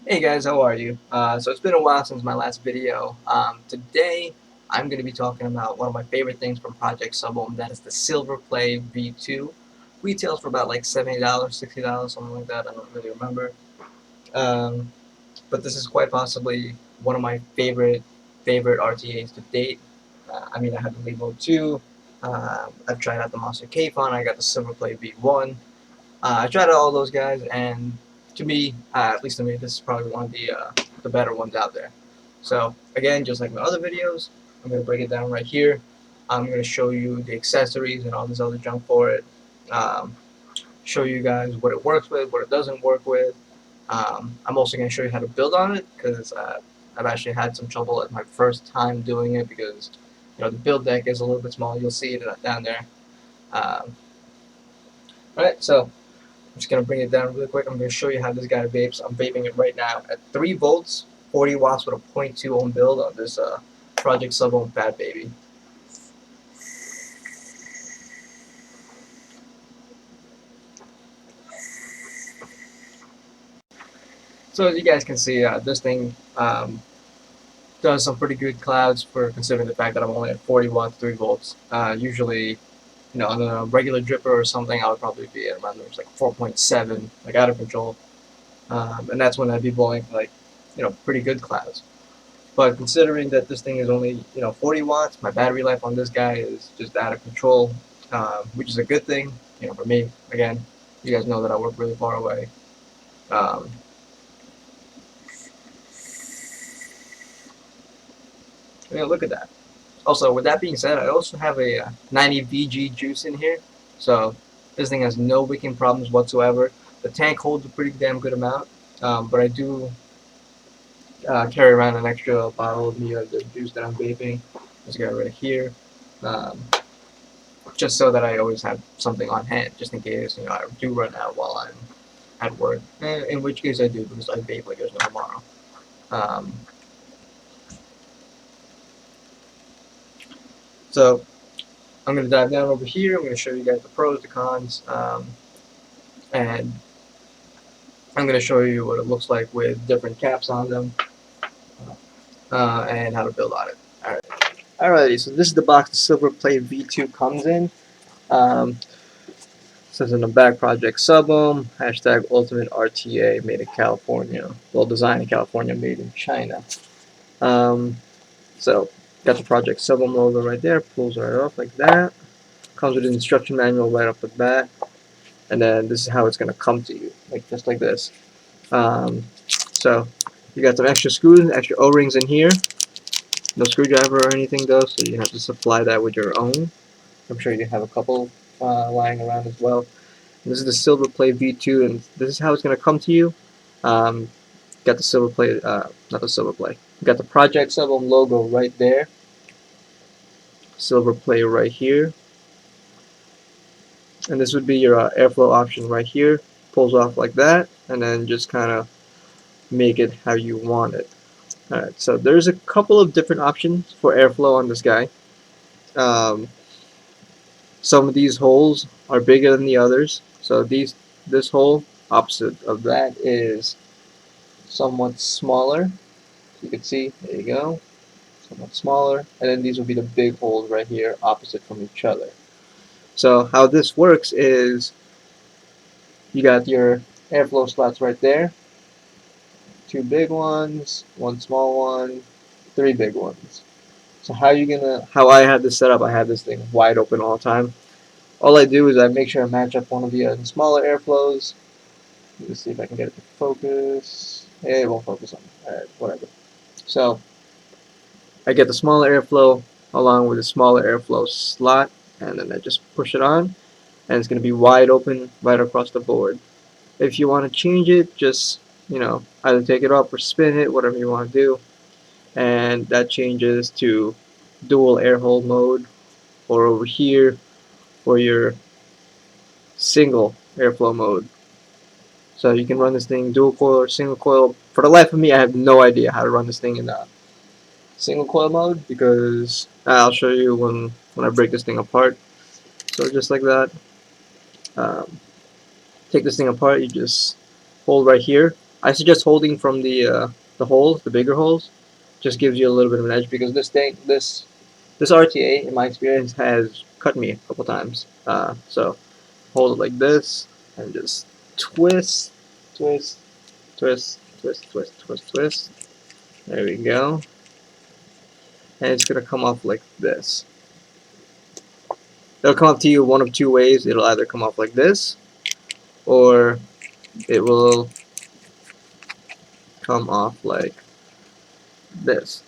Hey guys, how are you? So it's been a while since my last video. Today I'm going to be talking about one of my favorite things from Project Sub-Ohm, that is the SilverplayV2 V2. Retails for about like $70, $60, something like that. I don't really remember. Um, but this is quite possibly one of my favorite RTAs to date. I mean, I have the Levo 2. I've tried out the Monster K-Fon. I got the SilverplayV V1. I tried out all those guys, and to me, at least to me, this is probably one of the better ones out there. So again, just like my other videos, I'm gonna break it down right here. I'm gonna show you the accessories and all this other junk for it. Um, Show you guys what it works with, what it doesn't work with. I'm also gonna show you how to build on it because I've actually had some trouble at my first time doing it because the build deck is a little bit small. You'll see it down there. Um, Alright, so I'm just going to bring it down really quick. I'm going to show you how this guy vapes. I'm vaping it right now at 3 volts, 40 watts with a 0.2 ohm build on this Project Sub-Ohm Fat Baby. So as you guys can see, this thing does some pretty good clouds for considering the fact that I'm only at 40 watts, 3 volts. Usually, on a regular dripper or something, I would probably be at around like 4.7, like out of control. And that's when I'd be blowing like, pretty good clouds. But considering that this thing is only 40 watts, my battery life on this guy is just out of control, which is a good thing. For me, again, you guys know that I work really far away. Um, Look at that. Also, with that being said, I also have a 90 VG juice in here, so this thing has no wicking problems whatsoever. The tank holds a pretty damn good amount, but I do carry around an extra bottle of the juice that I'm vaping. This guy right here. Um, just so that I always have something on hand, just in case I do run out while I'm at work. In which case I do, because I vape like there's no tomorrow. Um, so I'm going to dive down over here. I'm going to show you guys the pros, the cons, and I'm going to show you what it looks like with different caps on them, and how to build on it. Alright. Alrighty, so this is the box the SilverplayV2 V2 comes in. Um, Says in the back, Project Sub-Ohm, hashtag Ultimate RTA, made in California. Well, designed in California, made in China. So, got the Project Sub-Ohm logo right there, pulls right off like that. Comes with an instruction manual right off the bat. And then this is how it's going to come to you, like just like this. So, you got some extra screws, extra O-rings in here. No screwdriver or anything though, so you have to supply that with your own. I'm sure you have a couple lying around as well. This is the SilverplayV2 V2, and this is how it's going to come to you. Um, got the SilverplayV, not the SilverplayV. Got the Project Sub-Ohm logo right there. SilverplayV right here. And this would be your airflow option right here. Pulls off like that, and then just kind of make it how you want it. Alright, so there's a couple of different options for airflow on this guy. Some of these holes are bigger than the others. So this hole, opposite of that, is somewhat smaller. You can see, there you go, somewhat smaller. And then these will be the big holes right here, opposite from each other. So how this works is you got your airflow slots right there. 2 big ones, 1 small one, 3 big ones. So how I have this set up, I have this thing wide open all the time. All I do is I make sure I match up one of the smaller airflows. Let's see if I can get it to focus. It won't focus on it. Alright, whatever. So I get the smaller airflow along with the smaller airflow slot, and then I just push it on, and it's going to be wide open right across the board. If you want to change it, just either take it off or spin it, whatever you want to do, and that changes to dual air hole mode, or over here for your single airflow mode. So you can run this thing dual coil or single coil. For the life of me, I have no idea how to run this thing in single coil mode, because I'll show you when I break this thing apart. So just like that, take this thing apart, you just hold right here, I suggest holding from the holes, the bigger holes. Just gives you a little bit of an edge, because this RTA, in my experience, has cut me a couple times. So hold it like this and just twist, twist, twist, twist, twist, twist, twist. There we go. And it's gonna come off like this. It'll come off to you one of two ways. It'll either come off like this, or it will come off like this.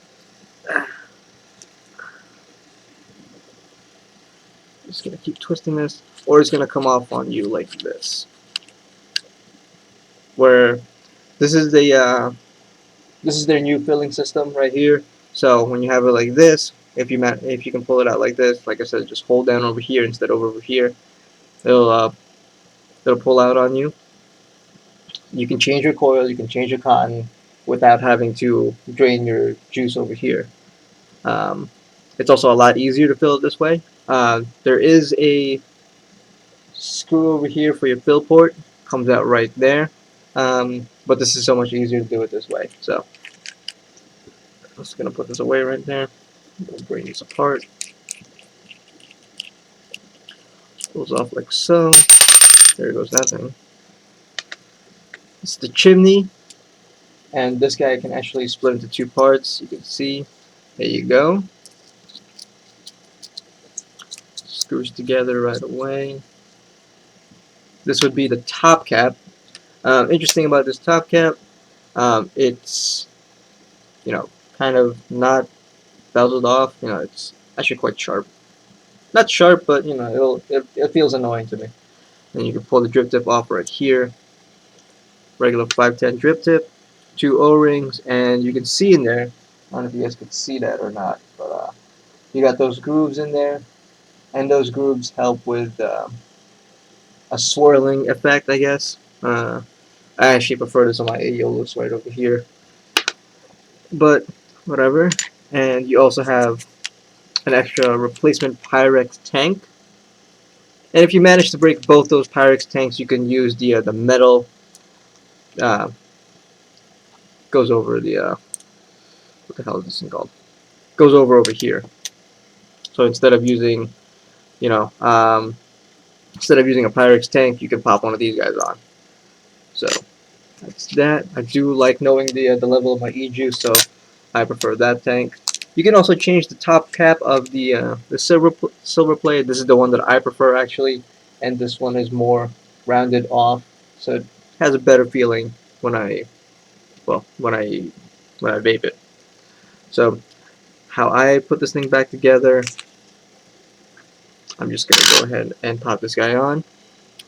Just gonna keep twisting this, or it's gonna come off on you like this. Where this is their new filling system right here. So when you have it like this, if you can pull it out like this, like I said, just hold down over here instead of over here. It'll pull out on you. You can change your coil, you can change your cotton without having to drain your juice over here. Um, it's also a lot easier to fill it this way. There is a screw over here for your fill port. Comes out right there. But this is so much easier to do it this way. So I'm just gonna put this away right there. We'll bring these apart. Pulls off like so. There goes that thing. It's the chimney, and this guy can actually split into two parts. You can see. There you go. Screws together right away. This would be the top cap. Interesting about this top cap, it's kind of not bezeled off. It's actually quite sharp. Not sharp, but it feels annoying to me. And you can pull the drip tip off right here. Regular 510 drip tip, 2 O-rings, and you can see in there. I don't know if you guys could see that or not, but you got those grooves in there, and those grooves help with a swirling effect, I guess. I actually prefer this on my Aeolus right over here, but whatever. And you also have an extra replacement Pyrex tank. And if you manage to break both those Pyrex tanks, you can use the metal. Goes over the what the hell is this thing called? Goes over here. So instead of using, you know, instead of using a Pyrex tank, you can pop one of these guys on. So that's that. I do like knowing the level of my E-juice, so I prefer that tank. You can also change the top cap of the silverplay. This is the one that I prefer actually, and this one is more rounded off, so it has a better feeling when I vape it. So how I put this thing back together, I'm just gonna go ahead and pop this guy on.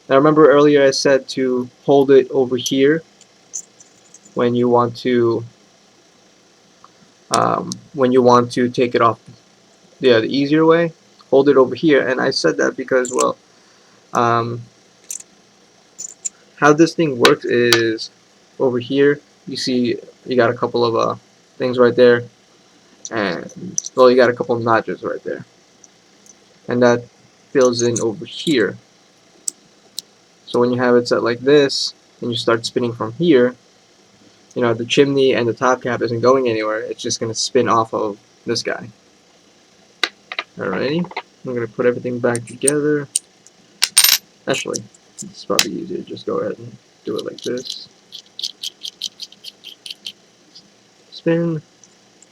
Now remember earlier I said to hold it over here when you want to take it off the easier way. Hold it over here, and I said that because, well, how this thing works is over here. You see, you got a couple of things right there, and well, you got a couple of notches right there, and that fills in over here. So when you have it set like this, and you start spinning from here, the chimney and the top cap isn't going anywhere. It's just going to spin off of this guy. Alrighty, I'm going to put everything back together. Actually, it's probably easier. Just go ahead and do it like this. Spin.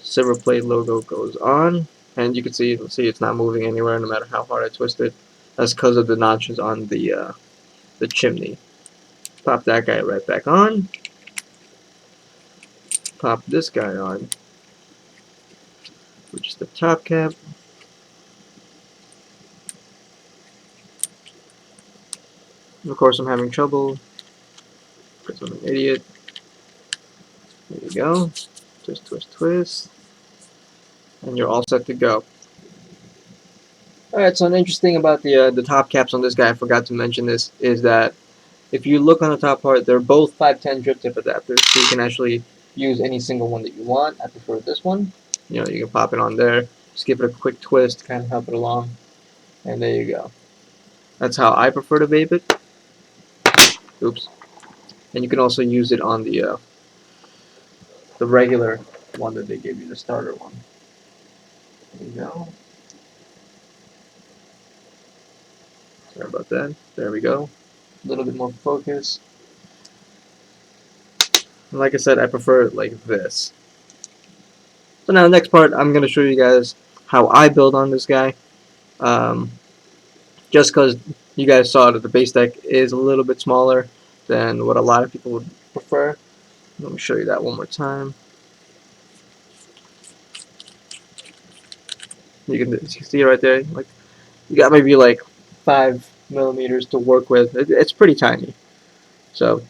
SilverplayV logo goes on, and you can see it's not moving anywhere no matter how hard I twist it. That's because of the notches on the chimney. Pop that guy right back on. Pop this guy on, which is the top cap. Of course, I'm having trouble because I'm an idiot. There you go. Twist, twist, twist. And you're all set to go. Alright, so an interesting about the top caps on this guy, I forgot to mention this, is that if you look on the top part, they're both 510 drip tip adapters, so you can actually use any single one that you want. I prefer this one. You can pop it on there, just give it a quick twist, kind of help it along, and there you go. That's how I prefer to vape it. Oops. and you can also use it on the regular one that they gave you, the starter one. There you go. Sorry about that. There we go. A little bit more focus. And like I said, I prefer it like this. So now the next part, I'm going to show you guys how I build on this guy. Just because you guys saw that the base deck is a little bit smaller than what a lot of people would prefer. Let me show you that one more time. You can see right there, like you got maybe like 5 millimeters to work with. It's pretty tiny. So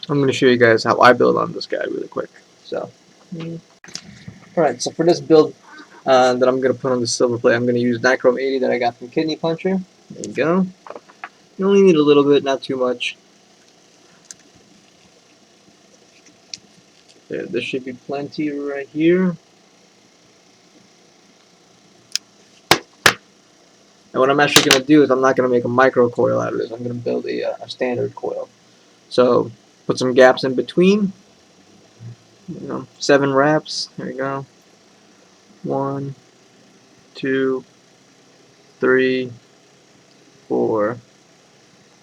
I'm going to show you guys how I build on this guy really quick. So, alright, so for this build that I'm going to put on the silverplay, I'm going to use Nichrome 80 that I got from Kidney Puncher. There you go. You only need a little bit, not too much. There should be plenty right here. And what I'm actually going to do is I'm not going to make a micro coil out of this. I'm going to build a standard coil. So put some gaps in between. 7 wraps. There you go. 1, 2, 3, 4,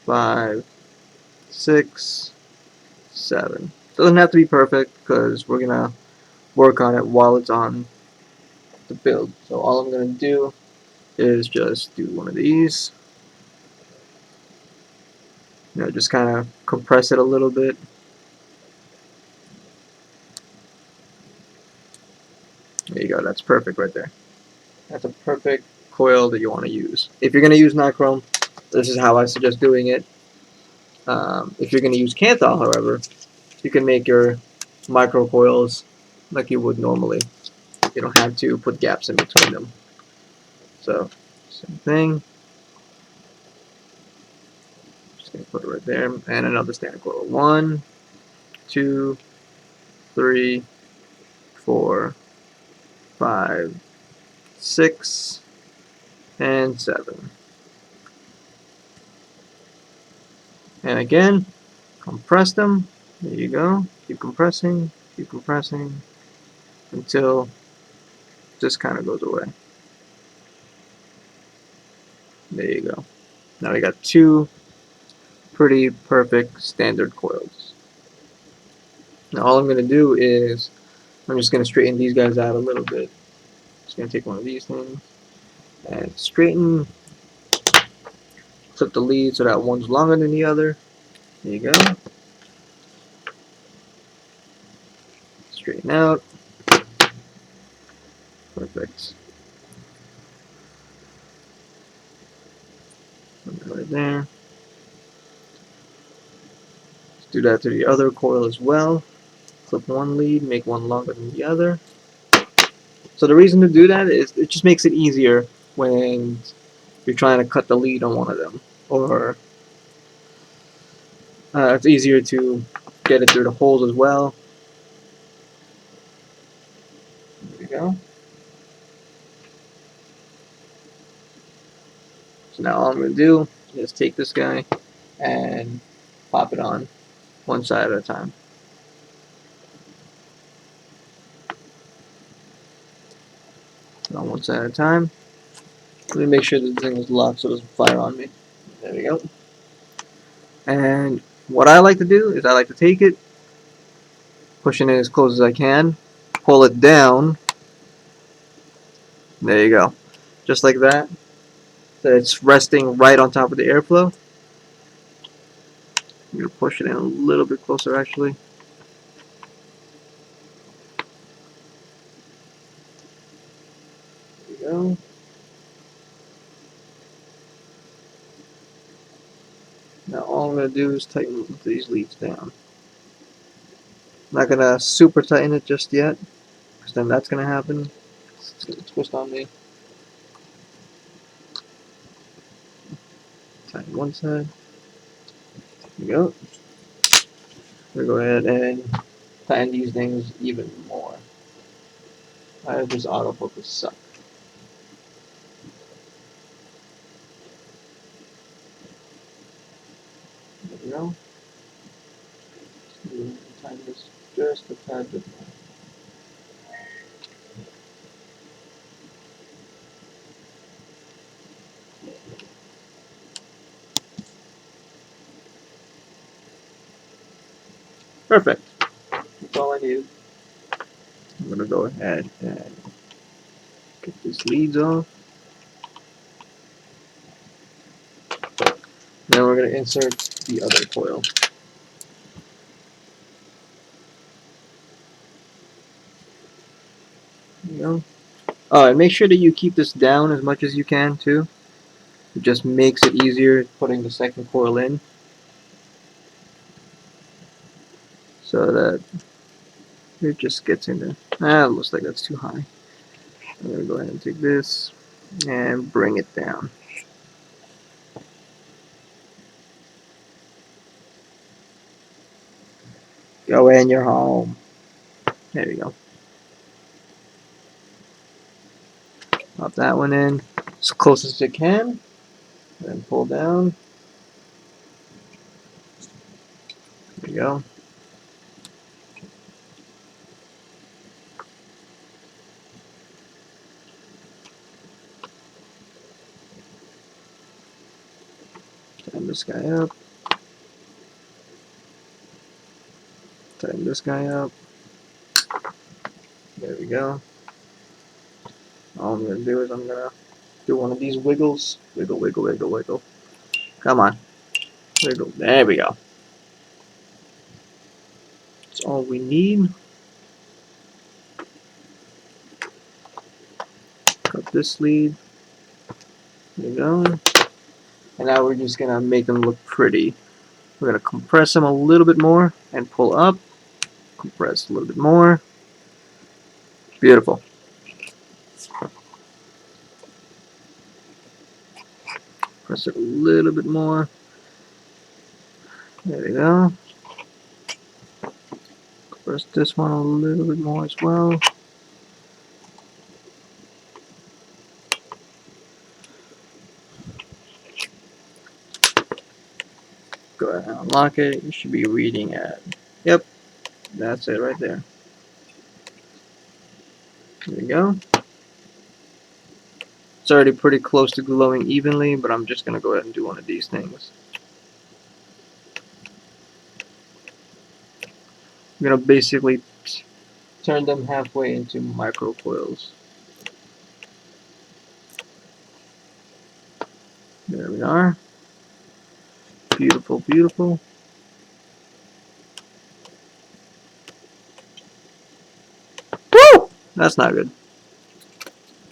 5, 6, 7. Doesn't have to be perfect because we're going to work on it while it's on the build. So all I'm going to do is just do one of these. Just kind of compress it a little bit. There you go. That's perfect right there. That's a perfect coil that you want to use. If you're going to use nichrome, this is how I suggest doing it. If you're going to use Kanthal, however, you can make your micro coils like you would normally. You don't have to put gaps in between them. So, same thing. Just going to put it right there. And another standard coil. 1, 2, 3, 4, 5, 6, and 7. And again, compress them. There you go. Keep compressing until this kind of goes away. There you go. Now we got 2 pretty perfect standard coils. Now all I'm going to do is I'm just going to straighten these guys out a little bit. Just going to take one of these things and straighten, flip the lead so that one's longer than the other. There you go. Straighten out. Perfect. Right there. Let's do that to the other coil as well. Flip one lead, make one longer than the other. So the reason to do that is it just makes it easier when you're trying to cut the lead on one of them. Or it's easier to get it through the holes as well. There we go. So now all I'm going to do is take this guy and pop it on one side at a time. On one side at a time. Let me make sure the thing is locked so it doesn't fire on me. There we go. And what I like to do is I like to take it, push it in as close as I can, pull it down. There you go. Just like that. So it's resting right on top of the airflow. I'm going to push it in a little bit closer actually. There we go. Now all I'm going to do is tighten these leads down. I'm not going to super tighten it just yet, because then that's going to happen. It's going to twist on me. Tighten one side. There we go. We're going to go ahead and tighten these things even more. Why does this autofocus suck? There we go. tighten this just a tad bit more. Perfect. That's all I need. I'm going to go ahead and get these leads off. Now we're going to insert the other coil. There you go. And make sure that you keep this down as much as you can too. It just makes it easier putting the second coil in, so that it just gets in there. It looks like that's too high. I'm going to go ahead and take this and bring it down. Go in, you're home. There you go. Pop that one in as close as you can, and pull down. There you go. Tighten this guy up. Tighten this guy up. There we go. All I'm going to do is I'm going to do one of these wiggles. Wiggle, wiggle, wiggle, wiggle. Come on. Wiggle. There we go. That's all we need. Cut this lead. There you go. And now we're just going to make them look pretty. We're going to compress them a little bit more and pull up. Compress a little bit more. Beautiful. Press it a little bit more. There we go. Press this one a little bit more as well. Go ahead and unlock it. You should be reading at, yep, that's it right there. There we go. It's already pretty close to glowing evenly, but I'm just going to go ahead and do one of these things. I'm going to basically turn them halfway into micro coils. There we are. Beautiful, beautiful. Woo! That's not good.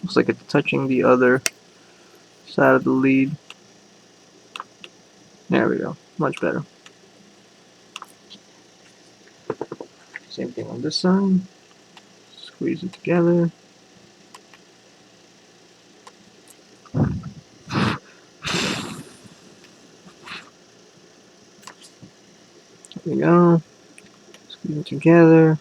Looks like it's touching the other side of the lead. There we go. Much better. Same thing on this side. Squeeze it together. There we go. Squeeze it together.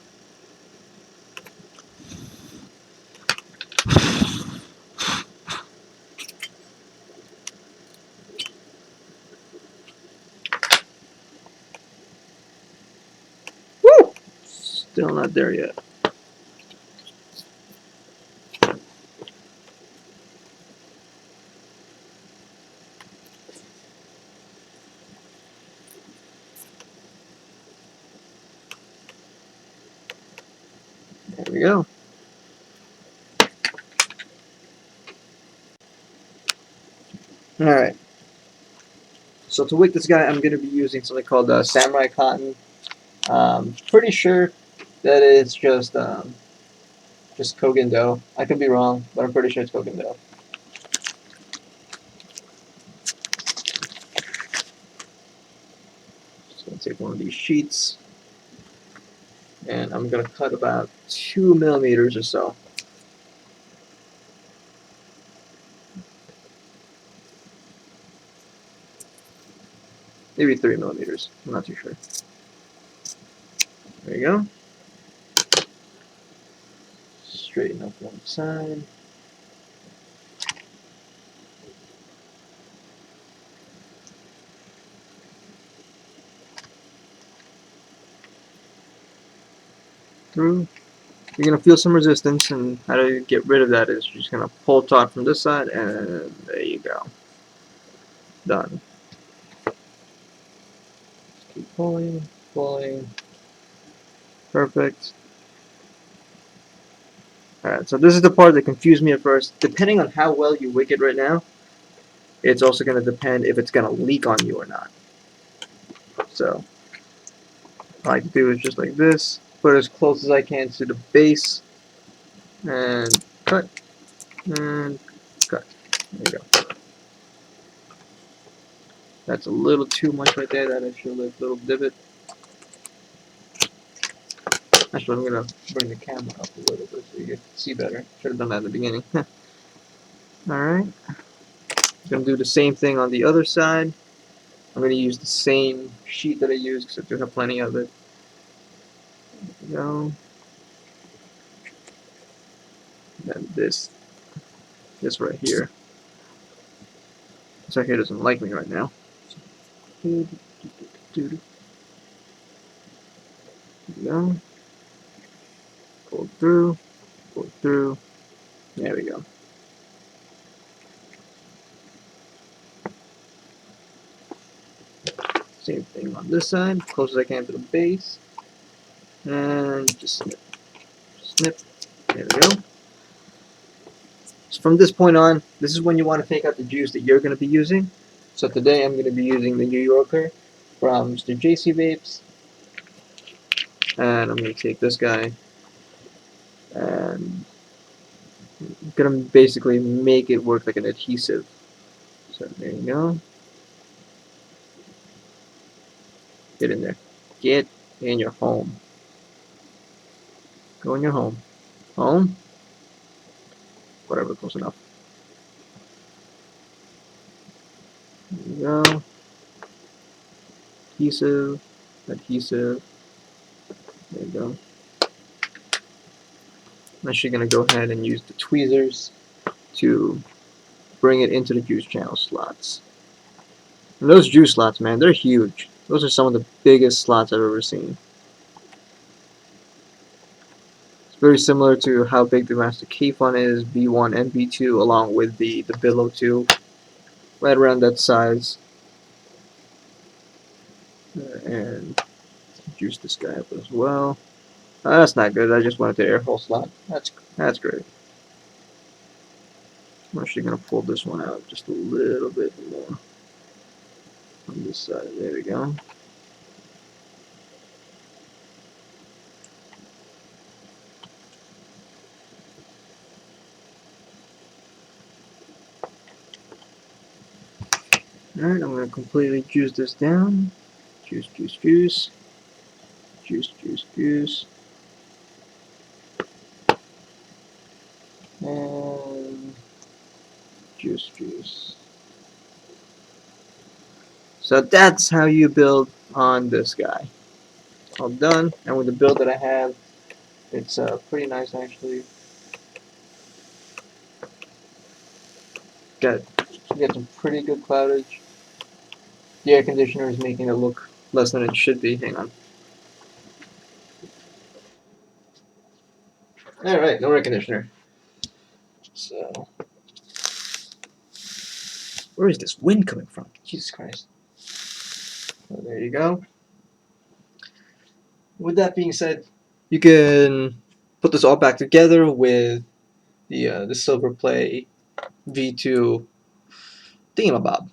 Woo! Still not there yet. There we go. Alright. So to wick this guy, I'm going to be using something called samurai cotton. Pretty sure that it's just Kogan dough. I could be wrong, but I'm pretty sure it's Kogan dough. Just going to take one of these sheets, and I'm going to cut about 2 millimeters or so. Maybe 3 millimeters. I'm not too sure. There you go. Straighten up one side. through. You're gonna feel some resistance, and how to get rid of that is you're just gonna pull taut from this side, and there you go. Done. Keep pulling, pulling. Perfect. Alright, so this is the part that confused me at first. Depending on how well you wick it right now, it's also going to depend if it's going to leak on you or not. So, what I like to do is just like this, put it as close as I can to the base, and cut, and cut. There you go. That's a little too much right there. That I should leave a little divot. Actually, I'm going to bring the camera up a little bit so you can see better. Should have done that at the beginning. Alright. Going to do the same thing on the other side. I'm going to use the same sheet that I used because I do have plenty of it. There we go. And then this right here. This right here doesn't like me right now. There we go. Pull through, pull through. There we go. Same thing on this side, close as I can to the base. And just snip. Snip. There we go. So from this point on, this is when you want to take out the juice that you're going to be using. So today I'm going to be using the New Yorker from Mr. JC Vapes. And I'm going to take this guy and I'm going to basically make it work like an adhesive. So there you go. Get in there. Get in your home. Go in your home. Home? Whatever, close enough. There you go. Adhesive. Adhesive. There you go. I'm actually going to go ahead and use the tweezers to bring it into the juice channel slots. And those juice slots, man, they're huge. Those are some of the biggest slots I've ever seen. It's very similar to how big the Master K-Fun is, B1 and B2, along with the Billow 2. Right around that size. And juice this guy up as well. That's not good. I just wanted the air hole slot. That's great. I'm actually going to pull this one out just a little bit more on this side. There we go. Alright, I'm going to completely juice this down. Juice, juice, juice. Juice, juice, juice. And juice, juice. So that's how you build on this guy. All done. And with the build that I have, it's pretty nice actually. Got some pretty good cloudage. The air conditioner is making it look less than it should be. Hang on. Alright, no air conditioner. So, where is this wind coming from? Jesus Christ. So there you go. With that being said, you can put this all back together with the SilverplayV2 thingamabob.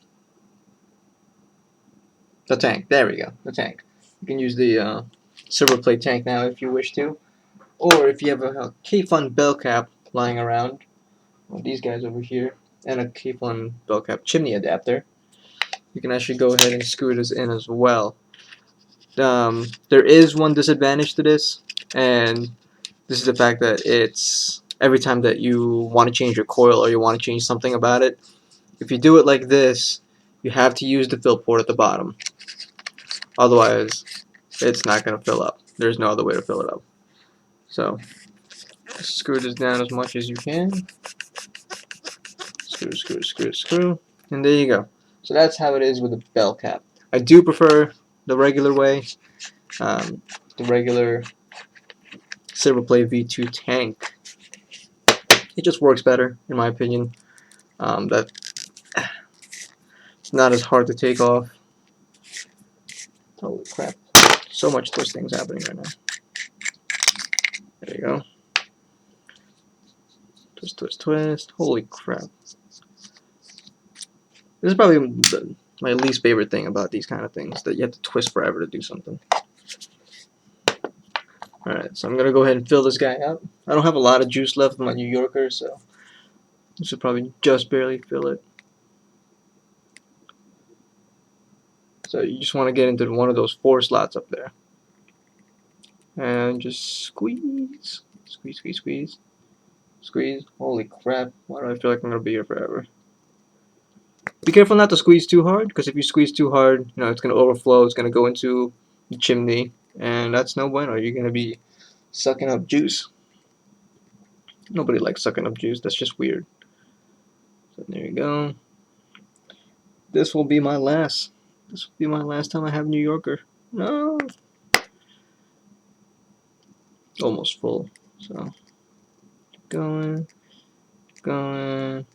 The tank. There we go. The tank. You can use the Silverplay tank now if you wish to. Or if you have a K-Fun bell cap lying around, well, these guys over here, and a K-Fun bell cap chimney adapter, you can actually go ahead and screw this in as well. There is one disadvantage to this, and this is the fact that it's every time that you want to change your coil or you want to change something about it, if you do it like this, you have to use the fill port at the bottom. Otherwise, it's not going to fill up. There's no other way to fill it up. So, screw this down as much as you can. Screw, screw, screw, screw. And there you go. So that's how it is with the bell cap. I do prefer the regular way. The regular SilverplayV2 tank. It just works better, in my opinion. That it's not as hard to take off. Holy crap! So much twisting is happening right now. There you go. Twist, twist, twist. Holy crap! This is probably my least favorite thing about these kind of things, that you have to twist forever to do something. Alright, so I'm going to go ahead and fill this guy up. I don't have a lot of juice left in my New Yorker, so this will probably just barely fill it. So you just want to get into one of those 4 slots up there. And just squeeze. Squeeze, squeeze, squeeze. Squeeze. Holy crap. Why do I feel like I'm going to be here forever? Be careful not to squeeze too hard, because if you squeeze too hard, you know, it's going to overflow. It's going to go into the chimney, and that's no bueno. You're going to be sucking up juice. Nobody likes sucking up juice. That's just weird. So there you go. This will be my last. This will be my last time I have New Yorker. No. Almost full. So going, going,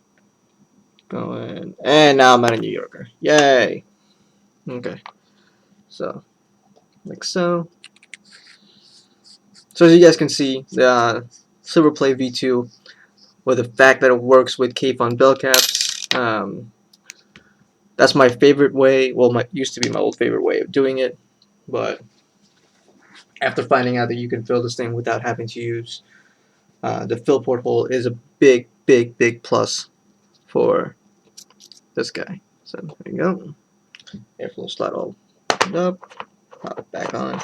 going, and now I'm at a New Yorker. Yay. Okay. So like so. So as you guys can see, the SilverplayV2, with the fact that it works with K-Fun bell caps, that's my favorite way. Well, used to be my old favorite way of doing it, but after finding out that you can fill this thing without having to use the fill port hole, is a big, big, big plus for this guy. So there you go. Airflow slot all opened up. Pop it back on.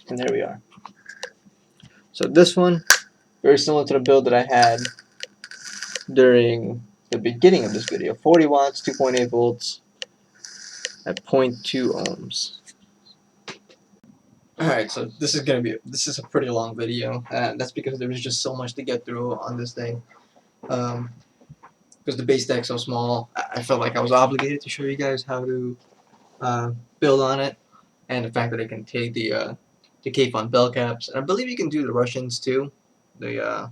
And there we are. So this one, very similar to the build that I had during the beginning of this video. 40 watts, 2.8 volts at 0.2 ohms. Alright, so this is a pretty long video, and that's because there was just so much to get through on this thing. Because the base deck's so small, I felt like I was obligated to show you guys how to build on it, and the fact that I can take the K-Fun bell caps, and I believe you can do the Russians too, the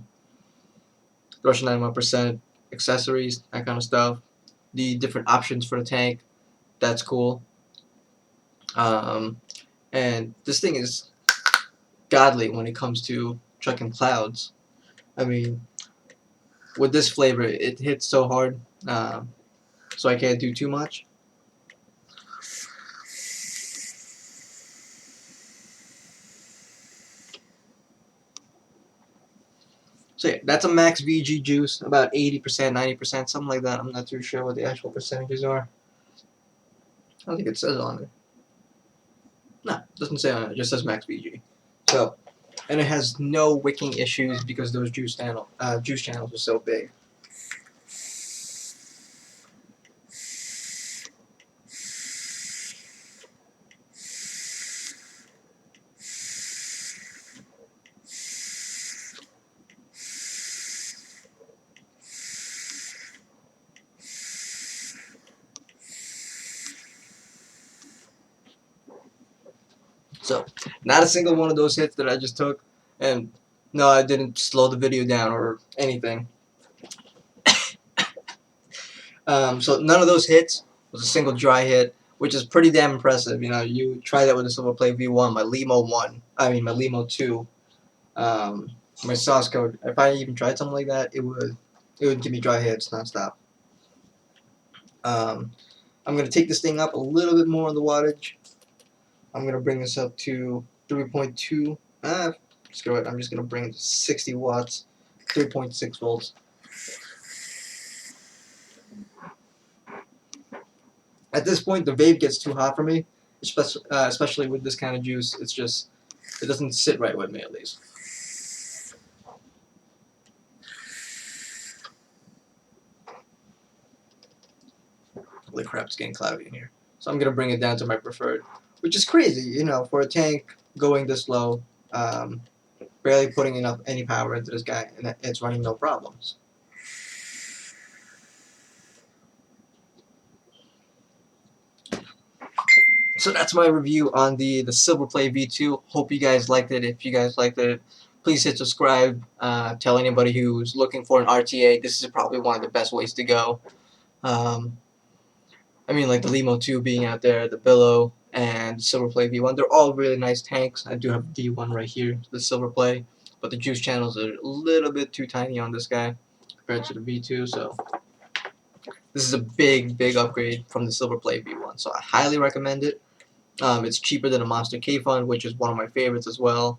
Russian 91% accessories, that kind of stuff. The different options for the tank, that's cool. And this thing is godly when it comes to trucking clouds. I mean, with this flavor, it hits so hard, so I can't do too much. So yeah, that's a max VG juice, about 80%, 90%, something like that. I'm not too sure what the actual percentages are. I don't think it says on it. No, it doesn't say on it. It just says max VG. So, and it has no wicking issues because those juice channels are so big. So, not a single one of those hits that I just took, and no, I didn't slow the video down or anything. So none of those hits was a single dry hit, which is pretty damn impressive. You know, you try that with a SilverplayV V1, my Limo 2, my sauce code. If I even tried something like that, it would give me dry hits nonstop. I'm gonna take this thing up a little bit more on the wattage. I'm gonna bring this up to 3.2. Screw it. I'm just gonna bring it to 60 watts, 3.6 volts. At this point, the vape gets too hot for me, especially with this kind of juice. It's just, it doesn't sit right with me, at least. Holy crap, it's getting cloudy in here. So I'm going to bring it down to my preferred, which is crazy, you know, for a tank going this low, barely putting enough any power into this guy, and it's running no problems. So that's my review on the SilverplayV V2. Hope you guys liked it. If you guys liked it, please hit subscribe. Tell anybody who's looking for an RTA. This is probably one of the best ways to go. Um, I mean, like the Limo 2 being out there, the Billow, and Silverplay V1. They're all really nice tanks. I do have V1 right here, the Silverplay, but the juice channels are a little bit too tiny on this guy compared to the V2. So this is a big upgrade from the Silverplay V1. So I highly recommend it. It's cheaper than a Monster K Fund, which is one of my favorites as well.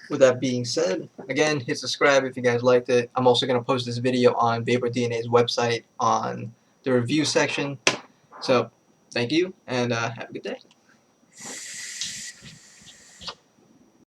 With that being said, again, hit subscribe if you guys liked it. I'm also going to post this video on Vapor DNA's website on the review section. So, thank you, and have a good day.